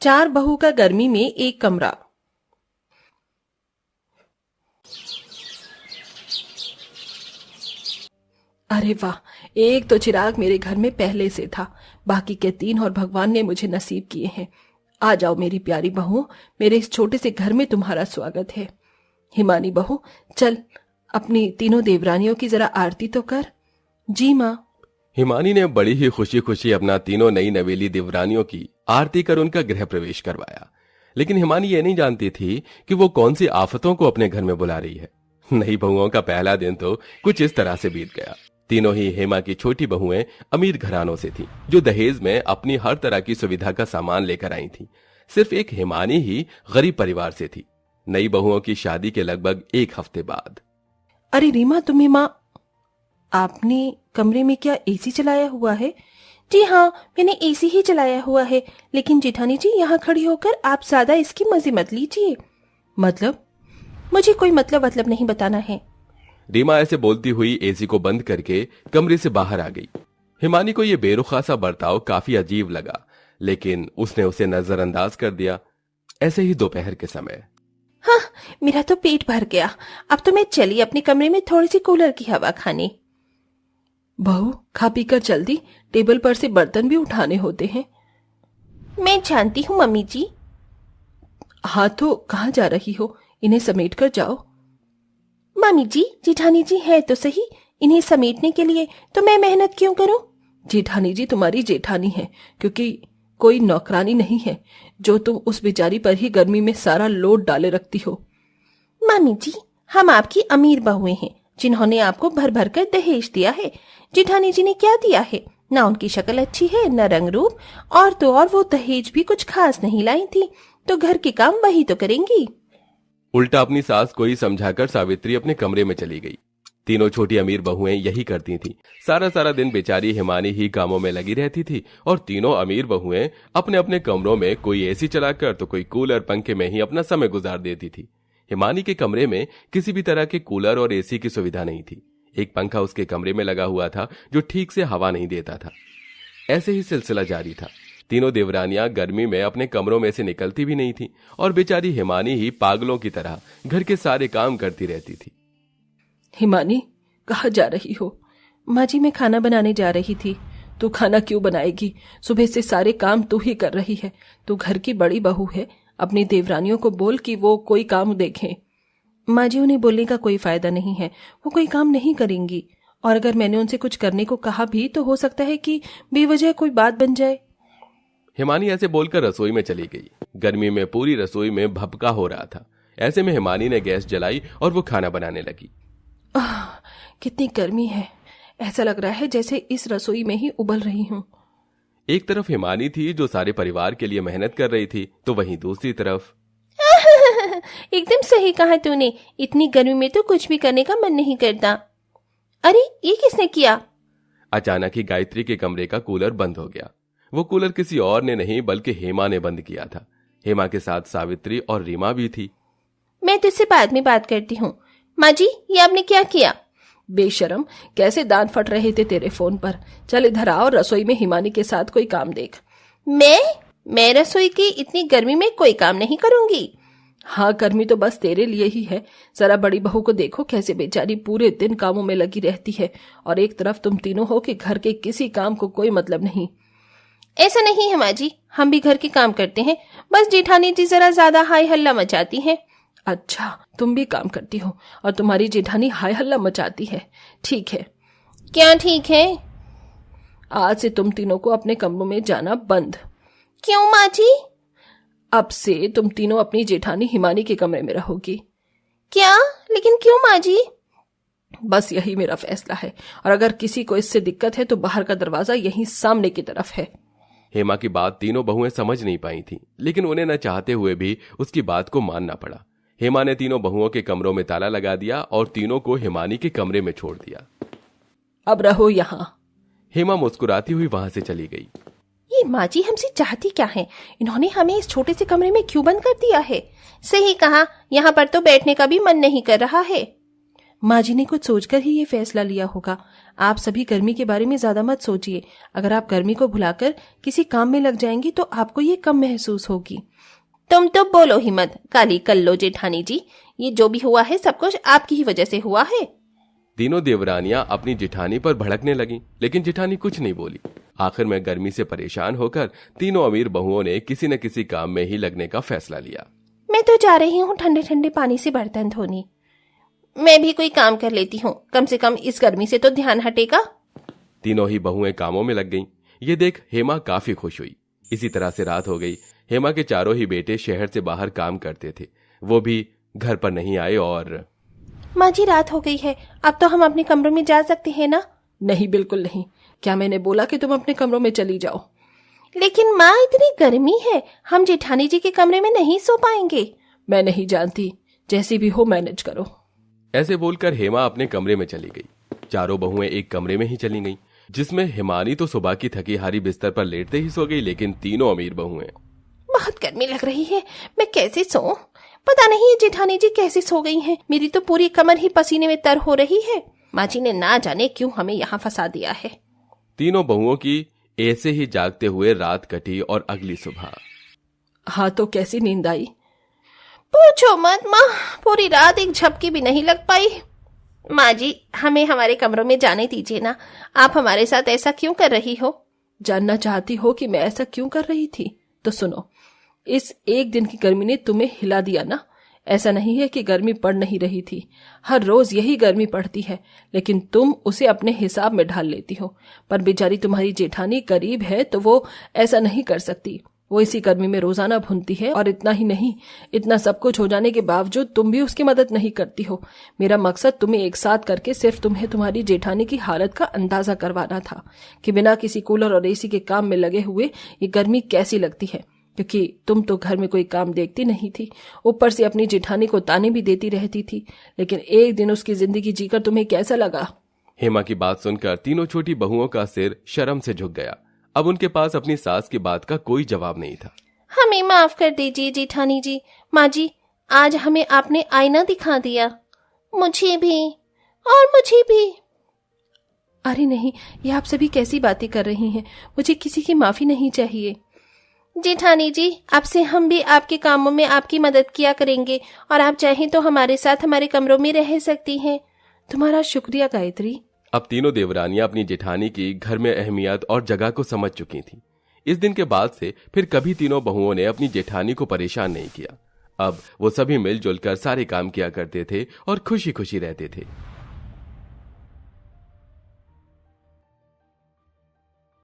चार बहू का गर्मी में एक कमरा। अरे वाह, एक तो चिराग मेरे घर में पहले से था, बाकी के 3 और भगवान ने मुझे नसीब किए हैं। आ जाओ मेरी प्यारी बहू, मेरे इस छोटे से घर में तुम्हारा स्वागत है। हिमानी बहू, चल अपनी तीनों देवरानियों की जरा आरती तो कर। जी माँ। हिमानी ने बड़ी ही खुशी खुशी अपना तीनों नई नवेली देवरानियों की आरती कर उनका गृह प्रवेश करवाया। लेकिन हिमानी ये नहीं जानती थी कि वो कौन सी आफतों को अपने घर में बुला रही है। नई बहुओं का पहला दिन तो कुछ इस तरह से बीत गया। तीनों ही हेमा की छोटी बहुएं अमीर घरानों से थीं, जो दहेज में अपनी हर तरह की सुविधा का सामान लेकर आई थीं। सिर्फ एक हिमानी ही गरीब परिवार से थी। नई बहुओं की शादी के लगभग 1 हफ्ते बाद। अरे रीमा, तुम्हें माँ, आपने कमरे में क्या एसी चलाया हुआ है? जी हाँ, मैंने एसी ही चलाया हुआ है, लेकिन जेठानी जी यहाँ खड़ी होकर आप ज्यादा इसकी मजे मत लीजिए। मतलब? मुझे कोई मतलब नहीं बताना है। रीमा ऐसे बोलती हुई एसी को बंद करके कमरे से बाहर आ गई। हिमानी को यह बेरुखा सा बर्ताव काफी अजीब लगा, लेकिन उसने उसे नजरअंदाज कर दिया। ऐसे ही दोपहर के समय। हाँ, मेरा तो पेट भर गया। अब तो मैं चली अपने कमरे में थोड़ी सी कूलर की हवा खाने। बहू, खा पी कर जल्दी, टेबल पर से बर्तन भी उठाने होते हैं। मैं जानती हूँ मम्मी जी। हाँ तो कहाँ जा रही हो? इन्हें समेट कर जाओ। मम्मी जी, जेठानी जी है तो सही, इन्हें समेटने के लिए तो मैं मेहनत क्यों करूं? जेठानी जी तुम्हारी जेठानी है, क्योंकि कोई नौकरानी नहीं है जो तुम उस बेचारी पर ही गर्मी में सारा लोड डाले रखती हो। मम्मी जी, हम आपकी अमीर बहुएं हैं जिन्होंने आपको भर भर कर दहेज दिया है। जेठानी जी ने क्या दिया है? ना उनकी शक्ल अच्छी है, न रंग रूप, और तो और वो दहेज भी कुछ खास नहीं लाई थी, तो घर के काम वही तो करेंगी। उल्टा अपनी सास को ही समझाकर सावित्री अपने कमरे में चली गई। तीनों छोटी अमीर बहुएं यही करती थीं। सारा सारा दिन बेचारी हिमानी ही कामों में लगी रहती थी और तीनों अमीर बहुएं अपने अपने कमरों में कोई एसी चलाकर तो कोई कूलर पंखे में ही अपना समय गुजार देती थी। हिमानी के कमरे में किसी भी तरह के कूलर और एसी की सुविधा नहीं थी। एक पंखा उसके कमरे में लगा हुआ था जो ठीक से हवा नहीं देता था। ऐसे ही सिलसिला जारी था। तीनों देवरानियां गर्मी में अपने कमरों में से निकलती भी नहीं थी और बेचारी हिमानी ही पागलों की तरह घर के सारे काम करती रहती थी। हिमानी, कहाँ जा रही हो? माँ जी, मैं खाना बनाने जा रही थी। तू खाना क्यों बनाएगी? सुबह से सारे काम तू ही कर रही है। तू घर की बड़ी बहू है, अपनी देवरानियों को बोल कि वो कोई काम देखें। माँ जी, उन्हें बोलने का कोई फायदा नहीं है, वो कोई काम नहीं करेंगी, और अगर मैंने उनसे कुछ करने को कहा भी तो हो सकता है कि बेवजह कोई बात बन जाए। हिमानी ऐसे बोलकर रसोई में चली गई। गर्मी में पूरी रसोई में भपका हो रहा था। ऐसे में हिमानी ने गैस जलाई और वो खाना बनाने लगी। कितनी गर्मी है, ऐसा लग रहा है जैसे इस रसोई में ही उबल रही हूँ। एक तरफ हिमानी थी जो सारे परिवार के लिए मेहनत कर रही थी, तो वहीं दूसरी तरफ एकदम सही कहा तूने, इतनी गर्मी में तो कुछ भी करने का मन नहीं करता। अरे ये किसने किया? अचानक ही गायत्री के कमरे का कूलर बंद हो गया। वो कूलर किसी और ने नहीं बल्कि हेमा ने बंद किया था। हेमा के साथ सावित्री और रीमा भी थी। मैं तुझसे बाद में बात करती हूँ। माँ जी, ये आपने क्या किया? बेशरम, कैसे दांत फट रहे थे तेरे फोन पर। चल इधर आओ, रसोई में हिमानी के साथ कोई काम देख। मैं रसोई की इतनी गर्मी में कोई काम नहीं करूंगी। हाँ, गर्मी तो बस तेरे लिए ही है। जरा बड़ी बहू को देखो कैसे बेचारी पूरे दिन कामों में लगी रहती है, और एक तरफ तुम तीनों हो कि घर के किसी काम को कोई मतलब नहीं। ऐसा नहीं है माँ जी, हम भी घर के काम करते हैं, बस जेठानी जी जरा ज्यादा हाय हल्ला मचाती हैं। अच्छा, तुम भी काम करती हो और तुम्हारी जेठानी हाय हल्ला मचाती है। ठीक है। क्या ठीक है? आज से तुम तीनों को अपने कमरों में जाना बंद। क्यों माँ जी? अब से तुम तीनों अपनी जेठानी हिमानी के कमरे में रहोगी। क्या? लेकिन क्यों माँ जी? बस यही मेरा फैसला है, और अगर किसी को इससे दिक्कत है तो बाहर का दरवाजा यहीं सामने की तरफ है। हेमा की बात तीनों बहुएं समझ नहीं पाई थीं, लेकिन उन्हें न चाहते हुए भी उसकी बात को मानना पड़ा। हेमा ने तीनों बहुओं के कमरों में ताला लगा दिया और तीनों को हिमानी के कमरे में छोड़ दिया। अब रहो यहाँ। हेमा मुस्कुराती हुई वहां से चली गई। ये माँ जी हमसे चाहती क्या है? इन्होंने हमें इस छोटे से कमरे में क्यों बंद कर दिया है? सही कहा, यहाँ पर तो बैठने का भी मन नहीं कर रहा है। माँ जी ने कुछ सोचकर ही ये फैसला लिया होगा। आप सभी गर्मी के बारे में ज्यादा मत सोचिए। अगर आप गर्मी को भुलाकर किसी काम में लग जाएंगी तो आपको ये कम महसूस होगी। तुम तो बोलो हिम्मत, काली कल्लो जेठानी जी, ये जो भी हुआ है सब कुछ आपकी ही वजह से हुआ है। तीनों देवरानियां अपनी जेठानी पर भड़कने लगीं, लेकिन जेठानी कुछ नहीं बोली। आखिर में गर्मी से परेशान होकर तीनों अमीर बहुओं ने किसी न किसी काम में ही लगने का फैसला लिया। मैं तो जा रही हूँ ठंडे ठंडे पानी से बर्तन धोने। मैं भी कोई काम कर लेती हूँ, कम से कम इस गर्मी से तो ध्यान हटेगा। तीनों ही बहुएं कामों में लग गईं। ये देख हेमा काफी खुश हुई। इसी तरह से रात हो गई। हेमा के चारों ही बेटे शहर से बाहर काम करते थे, वो भी घर पर नहीं आए। और माँ जी रात हो गई है, अब तो हम अपने कमरों में जा सकते हैं ना? नहीं, बिल्कुल नहीं। क्या मैंने बोला कि तुम अपने कमरों में चली जाओ? लेकिन माँ इतनी गर्मी है, हम जेठानी जी के कमरे में नहीं सो पाएंगे। मैं नहीं जानती, जैसी भी हो मैनेज करो। ऐसे बोलकर हेमा अपने कमरे में चली गई। चारों बहुएं एक कमरे में ही चली गईं, जिसमें हिमानी तो सुबह की थकी हारी बिस्तर पर लेटते ही सो गई, लेकिन तीनों अमीर बहुएं बहुत गर्मी लग रही है, मैं कैसे सोऊं? पता नहीं जेठानी जी कैसे सो गई हैं। मेरी तो पूरी कमर ही पसीने में तर हो रही है। माँ जी ने ना जाने क्यों हमें यहाँ फंसा दिया है। तीनों बहुओं की ऐसे ही जागते हुए रात कटी और अगली सुबह। हाँ, तो कैसी नींद आई? पूछो मत माँ, पूरी रात एक झपकी भी नहीं लग पाई। माँ जी हमें हमारे कमरों में जाने दीजिए ना, आप हमारे साथ ऐसा क्यों कर रही हो? जानना चाहती हो कि मैं ऐसा क्यों कर रही थी? तो सुनो, इस एक दिन की गर्मी ने तुम्हें हिला दिया ना। ऐसा नहीं है कि गर्मी पड़ नहीं रही थी, हर रोज यही गर्मी पड़ती है, लेकिन तुम उसे अपने हिसाब में ढाल लेती हो। पर बेचारी तुम्हारी जेठानी करीब है तो वो ऐसा नहीं कर सकती। वो इसी गर्मी में रोजाना भूनती है, और इतना ही नहीं, इतना सब कुछ हो जाने के बावजूद तुम भी उसकी मदद नहीं करती हो। मेरा मकसद तुम्हें एक साथ करके सिर्फ तुम्हें तुम्हारी जेठानी की हालत का अंदाजा करवाना था कि बिना किसी कूलर और एसी के काम में लगे हुए ये गर्मी कैसी लगती है, क्योंकि तुम तो घर में कोई काम देखती नहीं थी, ऊपर से अपनी जेठानी को ताने भी देती रहती थी। लेकिन एक दिन उसकी जिंदगी जीकर तुम्हें कैसा लगा? हेमा की बात सुनकर तीनों छोटी बहुओं का सिर शर्म से झुक गया। अब उनके पास अपनी सास की बात का कोई जवाब नहीं था। हमें माफ कर दीजिए जेठानी जी। माँ जी आज हमें आपने आईना दिखा दिया, मुझे भी और मुझे भी। अरे नहीं, ये आप सभी कैसी बातें कर रही हैं? मुझे किसी की माफी नहीं चाहिए। जेठानी जी अब से हम भी आपके कामों में आपकी मदद किया करेंगे, और आप चाहें तो हमारे साथ हमारे कमरों में रह सकती हैं। तुम्हारा शुक्रिया गायत्री। अब तीनों देवरानियां अपनी जेठानी की घर में अहमियत और जगह को समझ चुकी थीं। इस दिन के बाद से फिर कभी तीनों बहुओं ने अपनी जेठानी को परेशान नहीं किया। अब वो सभी मिलजुल कर सारे काम किया करते थे और खुशी खुशी रहते थे।